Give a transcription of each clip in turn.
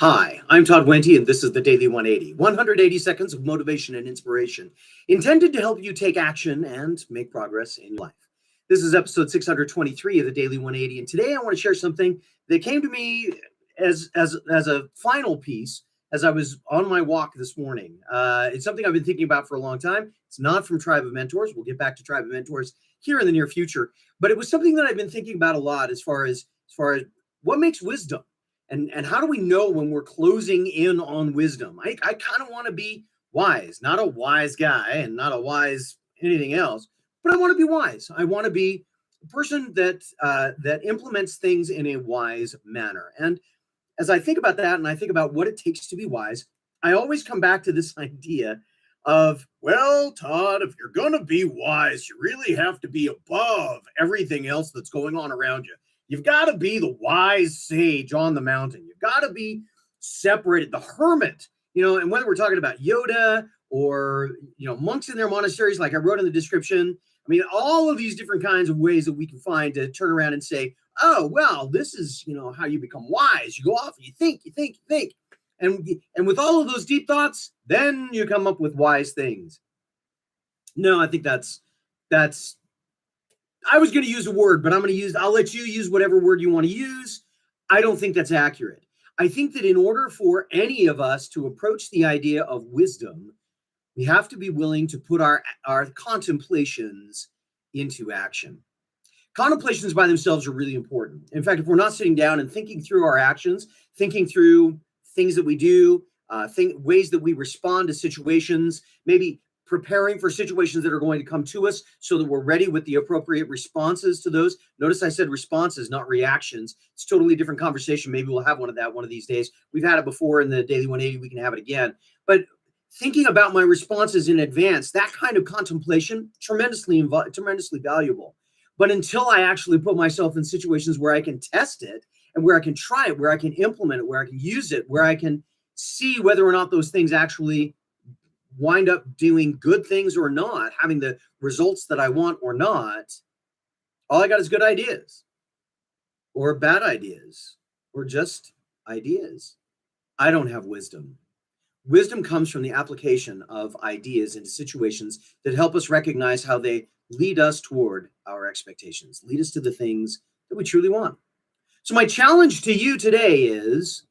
Hi, I'm Todd Wente, and this is the Daily 180, 180 seconds of motivation and inspiration, intended to help you take action and make progress in your life. This is episode 623 of the Daily 180, and today I want to share something that came to me as a final piece as I was on my walk this morning. It's something I've been thinking about for a long time. It's not from Tribe of Mentors. We'll get back to Tribe of Mentors here in the near future, but it was something that I've been thinking about a lot as far as what makes wisdom. And how do we know when we're closing in on wisdom? I kind of want to be wise, not a wise guy and not a wise anything else, but I want to be wise. I want to be a person that implements things in a wise manner. And as I think about that and I think about what it takes to be wise, I always come back to this idea of, well, Todd, if you're going to be wise, you really have to be above everything else that's going on around you. You've got to be the wise sage on the mountain. You've got to be separated, the hermit, and whether we're talking about Yoda or, monks in their monasteries, like I wrote in the description, I mean, all of these different kinds of ways that we can find to turn around and say, oh, well, this is, how you become wise. You go off and you think. And with all of those deep thoughts, then you come up with wise things. No, I think that's I was going to use a word, but I'll let you use whatever word you want to use. I don't think that's accurate. I think that in order for any of us to approach the idea of wisdom, we have to be willing to put our contemplations into action. Contemplations by themselves are really important. In fact, if we're not sitting down and thinking through our actions, thinking through things that we do, ways that we respond to situations, maybe preparing for situations that are going to come to us so that we're ready with the appropriate responses to those. Notice I said responses, not reactions. It's a totally different conversation. Maybe we'll have one of these days. We've had it before in the Daily 180. We can have it again. But thinking about my responses in advance, that kind of contemplation, tremendously valuable. But until I actually put myself in situations where I can test it and where I can try it, where I can implement it, where I can use it, where I can see whether or not those things actually wind up doing good things or not, having the results that I want or not, all I got is good ideas or bad ideas or just ideas. I don't have wisdom. Wisdom comes from the application of ideas into situations that help us recognize how they lead us toward our expectations, lead us to the things that we truly want. So my challenge to you today is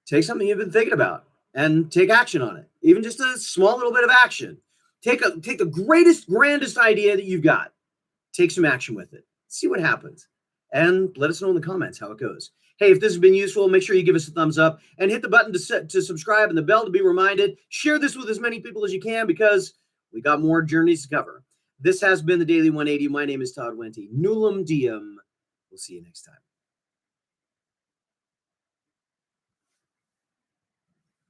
take something you've been thinking about and take action on it. Even just a small little bit of action. Take the grandest idea that you've got. Take some action with it. See what happens. And let us know in the comments how it goes. Hey, if this has been useful, make sure you give us a thumbs up and hit the button to subscribe and the bell to be reminded. Share this with as many people as you can because we got more journeys to cover. This has been the Daily 180. My name is Todd Wente. Nullum diem. We'll see you next time.